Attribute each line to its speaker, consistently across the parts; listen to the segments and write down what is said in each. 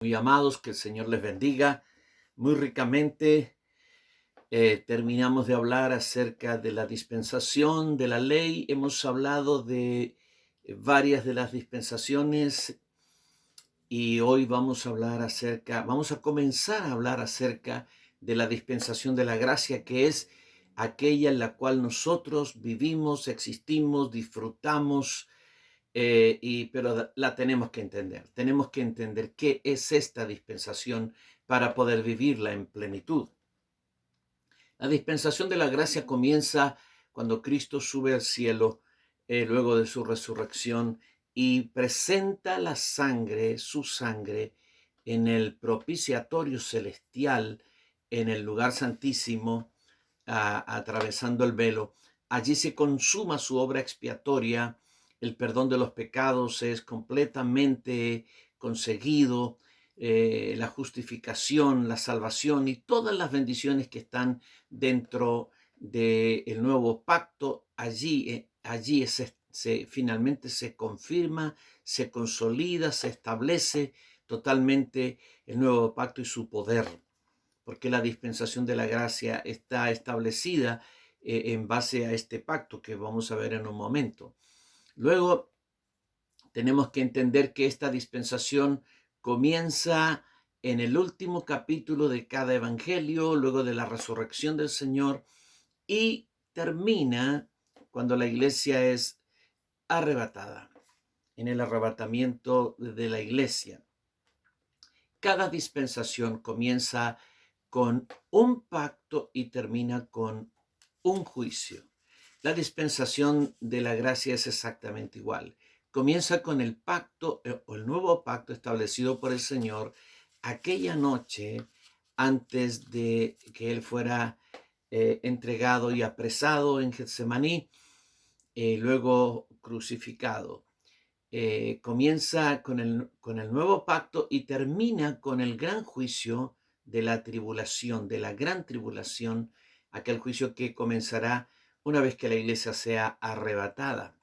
Speaker 1: Muy amados, que el Señor les bendiga muy ricamente. Terminamos de hablar acerca de la dispensación de la ley. Hemos hablado de varias de las dispensaciones y hoy vamos a comenzar a hablar acerca de la dispensación de la gracia, que es aquella en la cual nosotros vivimos, existimos, disfrutamos, pero la tenemos que entender. Tenemos que entender qué es esta dispensación para poder vivirla en plenitud. La dispensación de la gracia comienza cuando Cristo sube al cielo, luego de su resurrección, y presenta la sangre, su sangre, en el propiciatorio celestial, en el lugar santísimo, atravesando el velo. Allí se consuma su obra expiatoria, el perdón de los pecados es completamente conseguido, la justificación, la salvación y todas las bendiciones que están dentro del nuevo pacto, allí finalmente se confirma, se consolida, se establece totalmente el nuevo pacto y su poder, porque la dispensación de la gracia está establecida en base a este pacto que vamos a ver en un momento. Luego tenemos que entender que esta dispensación comienza en el último capítulo de cada evangelio, luego de la resurrección del Señor, y termina cuando la iglesia es arrebatada, en el arrebatamiento de la iglesia. Cada dispensación comienza con un pacto y termina con un juicio. La dispensación de la gracia es exactamente igual. Comienza con el pacto o el nuevo pacto establecido por el Señor aquella noche antes de que Él fuera entregado y apresado en Getsemaní, luego crucificado. Comienza con el nuevo pacto y termina con el gran juicio de la tribulación, de la gran tribulación, aquel juicio que comenzará una vez que la iglesia sea arrebatada.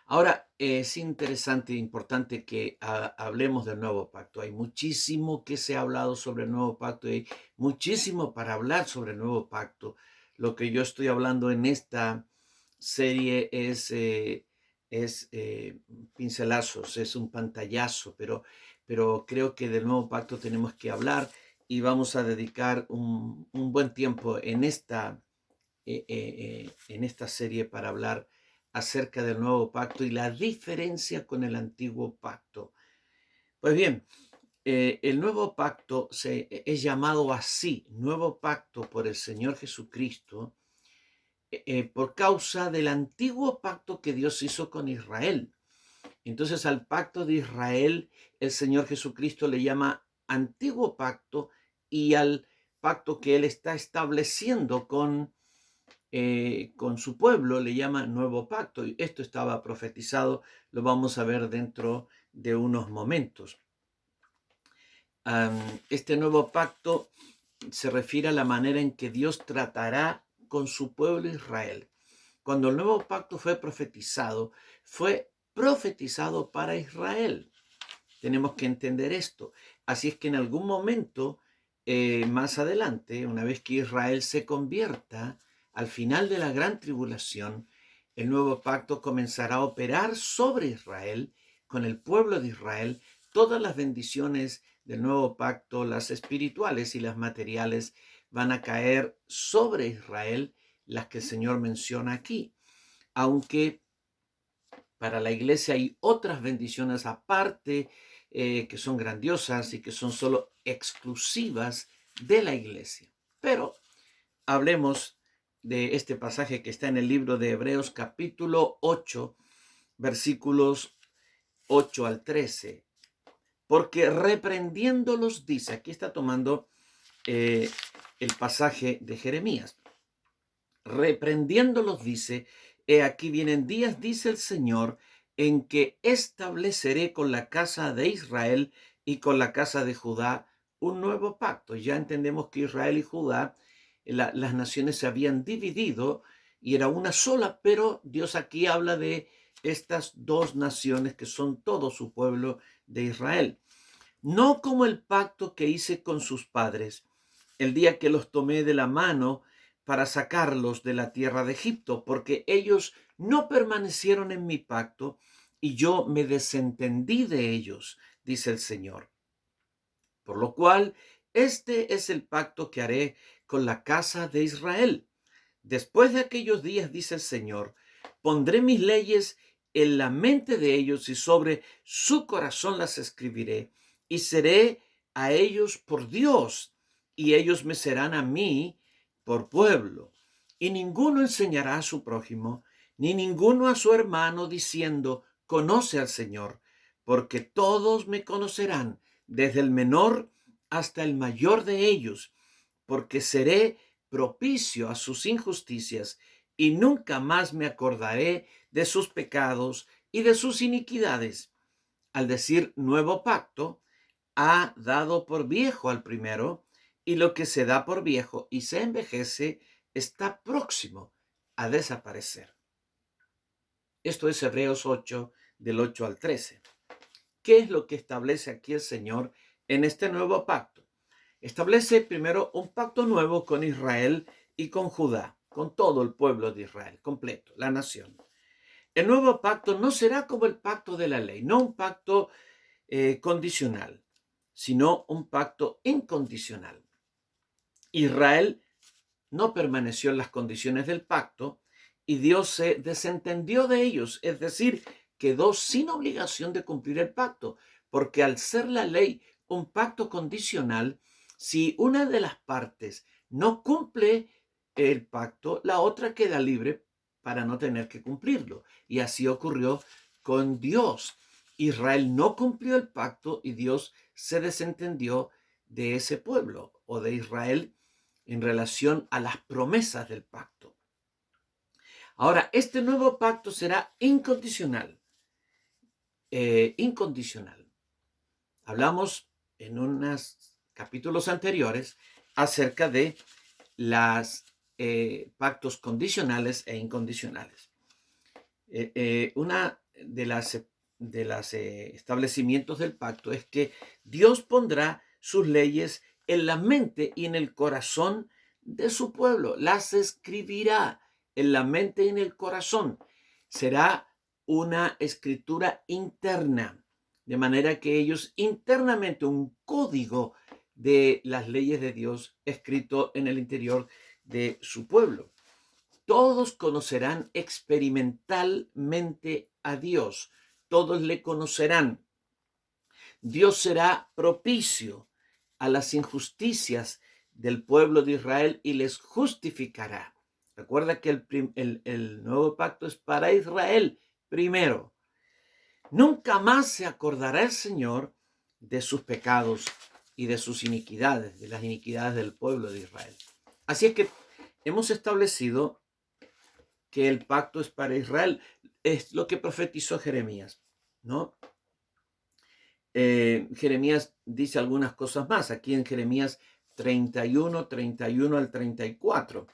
Speaker 1: Ahora, es interesante e importante que hablemos del nuevo pacto. Hay muchísimo que se ha hablado sobre el nuevo pacto y hay muchísimo para hablar sobre el nuevo pacto. Lo que yo estoy hablando en esta serie es pincelazos, es un pantallazo, pero creo que del nuevo pacto tenemos que hablar y vamos a dedicar un buen tiempo en esta serie para hablar acerca del nuevo pacto y la diferencia con el antiguo pacto. Pues bien, el nuevo pacto es llamado así, nuevo pacto por el Señor Jesucristo, por causa del antiguo pacto que Dios hizo con Israel. Entonces al pacto de Israel el Señor Jesucristo le llama antiguo pacto, y al pacto que Él está estableciendo con su pueblo le llama nuevo pacto. Y esto estaba profetizado, lo vamos a ver dentro de unos momentos. Este nuevo pacto se refiere a la manera en que Dios tratará con su pueblo Israel. Cuando el nuevo pacto fue profetizado para Israel. Tenemos que entender esto. Así es que en algún momento, más adelante, una vez que Israel se convierta, al final de la gran tribulación, el nuevo pacto comenzará a operar sobre Israel, con el pueblo de Israel. Todas las bendiciones del nuevo pacto, las espirituales y las materiales, van a caer sobre Israel, las que el Señor menciona aquí. Aunque para la iglesia hay otras bendiciones aparte, que son grandiosas y que son solo exclusivas de la iglesia. Pero hablemos de este pasaje que está en el libro de Hebreos capítulo 8, versículos 8 al 13. Porque reprendiéndolos dice, aquí está tomando el pasaje de Jeremías. Reprendiéndolos dice, he aquí vienen días, dice el Señor, en que estableceré con la casa de Israel y con la casa de Judá un nuevo pacto. Ya entendemos que Israel y Judá, las naciones se habían dividido y era una sola, pero Dios aquí habla de estas dos naciones que son todo su pueblo de Israel. no como el pacto que hice con sus padres, el día que los tomé de la mano para sacarlos de la tierra de Egipto, porque ellos no permanecieron en mi pacto y yo me desentendí de ellos, dice el Señor. Por lo cual, este es el pacto que haré con la casa de Israel. Después de aquellos días, dice el Señor, pondré mis leyes en la mente de ellos y sobre su corazón las escribiré, y seré a ellos por Dios, y ellos me serán a mí por pueblo. Y ninguno enseñará a su prójimo, ni ninguno a su hermano, diciendo, conoce al Señor, porque todos me conocerán, desde el menor hasta el mayor de ellos, porque seré propicio a sus injusticias y nunca más me acordaré de sus pecados y de sus iniquidades. Al decir nuevo pacto, ha dado por viejo al primero, y lo que se da por viejo y se envejece está próximo a desaparecer. Esto es Hebreos 8, del 8 al 13. ¿Qué es lo que establece aquí el Señor en este nuevo pacto? Establece primero un pacto nuevo con Israel y con Judá, con todo el pueblo de Israel, completo, la nación. El nuevo pacto no será como el pacto de la ley, no un pacto condicional, sino un pacto incondicional. Israel no permaneció en las condiciones del pacto y Dios se desentendió de ellos, es decir, quedó sin obligación de cumplir el pacto, porque al ser la ley un pacto condicional, si una de las partes no cumple el pacto, la otra queda libre para no tener que cumplirlo. Y así ocurrió con Dios. Israel no cumplió el pacto y Dios se desentendió de ese pueblo o de Israel en relación a las promesas del pacto. Ahora, este nuevo pacto será incondicional. Incondicional. Hablamos en unos capítulos anteriores acerca de los pactos condicionales e incondicionales. Una de las establecimientos del pacto es que Dios pondrá sus leyes en la mente y en el corazón de su pueblo. Las escribirá en la mente y en el corazón. Será una escritura interna, de manera que ellos internamente, un código de las leyes de Dios escrito en el interior de su pueblo. Todos conocerán experimentalmente a Dios. Todos le conocerán. Dios será propicio a las injusticias del pueblo de Israel y les justificará. Recuerda que el nuevo pacto es para Israel primero. Nunca más se acordará el Señor de sus pecados y de sus iniquidades, de las iniquidades del pueblo de Israel. Así es que hemos establecido que el pacto es para Israel. Es lo que profetizó Jeremías, ¿no? Jeremías dice algunas cosas más. Aquí en Jeremías 31 al 34.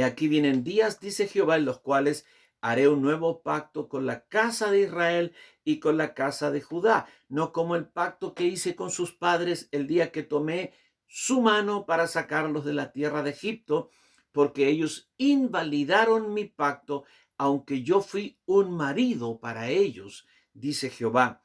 Speaker 1: Aquí vienen días, dice Jehová, en los cuales haré un nuevo pacto con la casa de Israel y con la casa de Judá, no como el pacto que hice con sus padres el día que tomé su mano para sacarlos de la tierra de Egipto, porque ellos invalidaron mi pacto, aunque yo fui un marido para ellos, dice Jehová.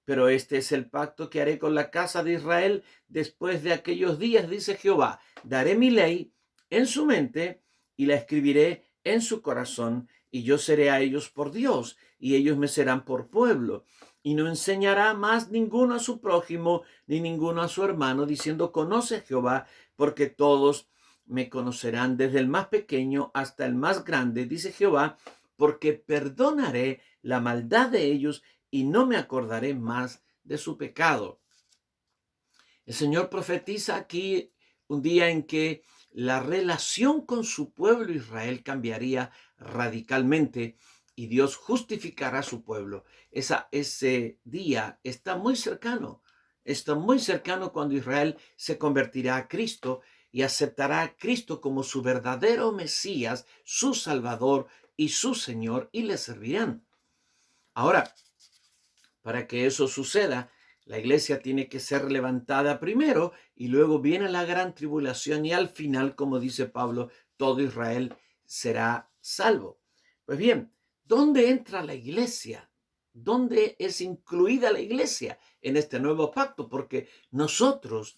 Speaker 1: Pero este es el pacto que haré con la casa de Israel después de aquellos días, dice Jehová. Daré mi ley en su mente y la escribiré en su corazón, y yo seré a ellos por Dios, y ellos me serán por pueblo. Y no enseñará más ninguno a su prójimo, ni ninguno a su hermano, diciendo, conoce a Jehová, porque todos me conocerán, desde el más pequeño hasta el más grande, dice Jehová, porque perdonaré la maldad de ellos y no me acordaré más de su pecado. El Señor profetiza aquí un día en que la relación con su pueblo Israel cambiaría radicalmente y Dios justificará a su pueblo. Ese día está muy cercano. Está muy cercano cuando Israel se convertirá a Cristo y aceptará a Cristo como su verdadero Mesías, su Salvador y su Señor, y le servirán. Ahora, para que eso suceda, La iglesia tiene que ser levantada primero y luego viene la gran tribulación y al final, como dice Pablo, todo Israel será salvo. Pues bien, ¿dónde entra la iglesia? ¿Dónde es incluida la iglesia en este nuevo pacto? Porque nosotros,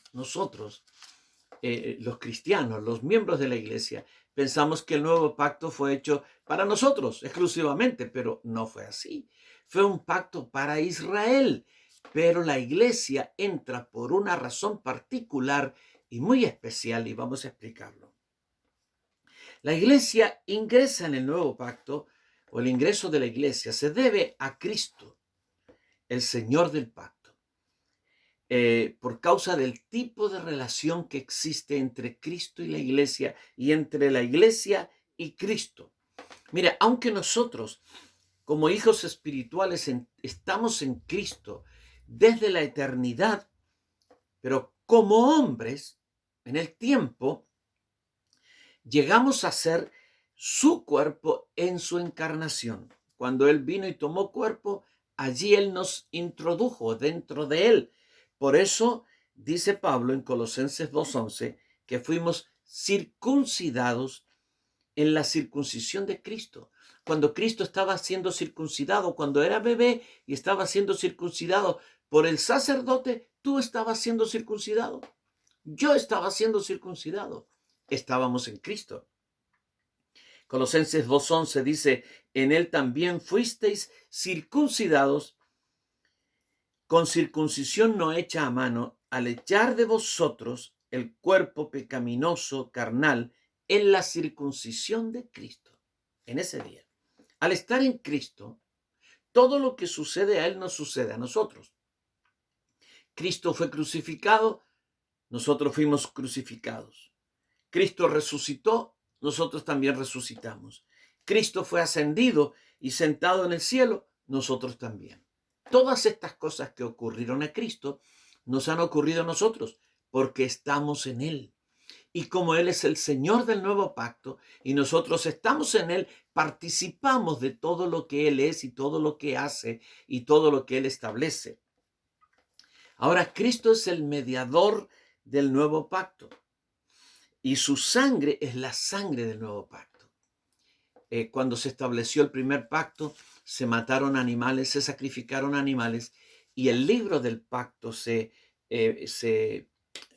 Speaker 1: los cristianos, los miembros de la iglesia, pensamos que el nuevo pacto fue hecho para nosotros exclusivamente, pero no fue así. Fue un pacto para Israel, pero la iglesia entra por una razón particular y muy especial y vamos a explicarlo. La iglesia ingresa en el nuevo pacto o el ingreso de la iglesia se debe a Cristo, el Señor del pacto. Por causa del tipo de relación que existe entre Cristo y la iglesia y entre la iglesia y Cristo. Mira, aunque nosotros como hijos espirituales estamos en Cristo desde la eternidad, pero como hombres en el tiempo llegamos a ser su cuerpo en su encarnación. Cuando Él vino y tomó cuerpo, allí Él nos introdujo dentro de Él. Por eso dice Pablo en Colosenses 2:11 que fuimos circuncidados en la circuncisión de Cristo. Cuando Cristo estaba siendo circuncidado, cuando era bebé y estaba siendo circuncidado por el sacerdote, tú estabas siendo circuncidado. Yo estaba siendo circuncidado. Estábamos en Cristo. Colosenses 2:11 dice, en Él también fuisteis circuncidados con circuncisión no hecha a mano, al echar de vosotros el cuerpo pecaminoso carnal en la circuncisión de Cristo. En ese día, al estar en Cristo, todo lo que sucede a Él nos sucede a nosotros. Cristo fue crucificado, nosotros fuimos crucificados. Cristo resucitó, nosotros también resucitamos. Cristo fue ascendido y sentado en el cielo, nosotros también. Todas estas cosas que ocurrieron a Cristo nos han ocurrido a nosotros porque estamos en Él. Y como Él es el Señor del nuevo pacto y nosotros estamos en Él, participamos de todo lo que Él es y todo lo que hace y todo lo que Él establece. Ahora, Cristo es el mediador del nuevo pacto y su sangre es la sangre del nuevo pacto. Cuando se estableció el primer pacto, se mataron animales, se sacrificaron animales y el libro del pacto se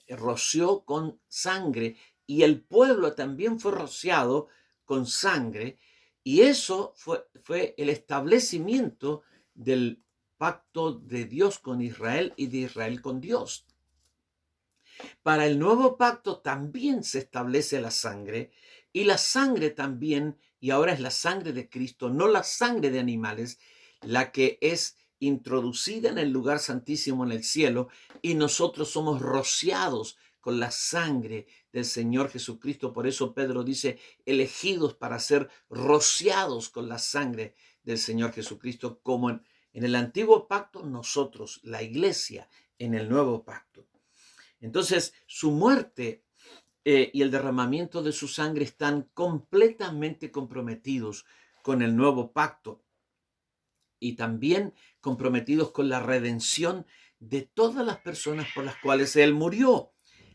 Speaker 1: roció con sangre y el pueblo también fue rociado con sangre y eso fue el establecimiento del pacto de Dios con Israel y de Israel con Dios. Para el nuevo pacto también se establece la sangre y la sangre también, y ahora es la sangre de Cristo, no la sangre de animales, la que es introducida en el lugar santísimo en el cielo y nosotros somos rociados con la sangre del Señor Jesucristo. Por eso Pedro dice, elegidos para ser rociados con la sangre del Señor Jesucristo, como en el antiguo pacto, nosotros, la iglesia, en el nuevo pacto. Entonces, su muerte y el derramamiento de su sangre están completamente comprometidos con el nuevo pacto y también comprometidos con la redención de todas las personas por las cuales Él murió.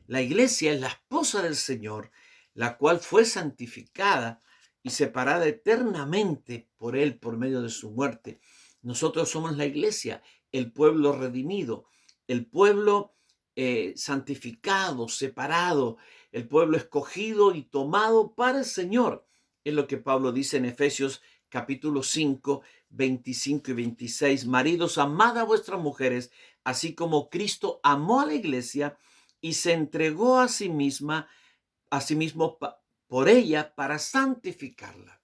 Speaker 1: La iglesia es la esposa del Señor, la cual fue santificada y separada eternamente por Él por medio de su muerte. Nosotros somos la iglesia, el pueblo redimido, el pueblo santificado, separado, el pueblo escogido y tomado para el Señor. Es lo que Pablo dice en Efesios capítulo 5, 25 y 26. Maridos, amad a vuestras mujeres, así como Cristo amó a la iglesia y se entregó a sí mismo por ella para santificarla.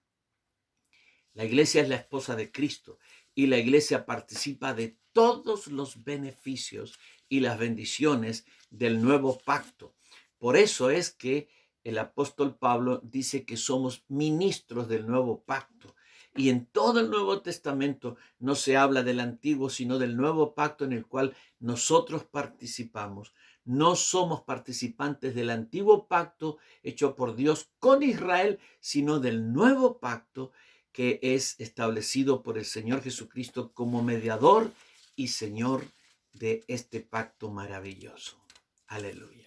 Speaker 1: La iglesia es la esposa de Cristo y la iglesia participa de todos los beneficios y las bendiciones del nuevo pacto. Por eso es que el apóstol Pablo dice que somos ministros del nuevo pacto. Y en todo el Nuevo Testamento no se habla del antiguo, sino del nuevo pacto en el cual nosotros participamos. No somos participantes del antiguo pacto hecho por Dios con Israel, sino del nuevo pacto que es establecido por el Señor Jesucristo como mediador y Señor de este pacto maravilloso. Aleluya.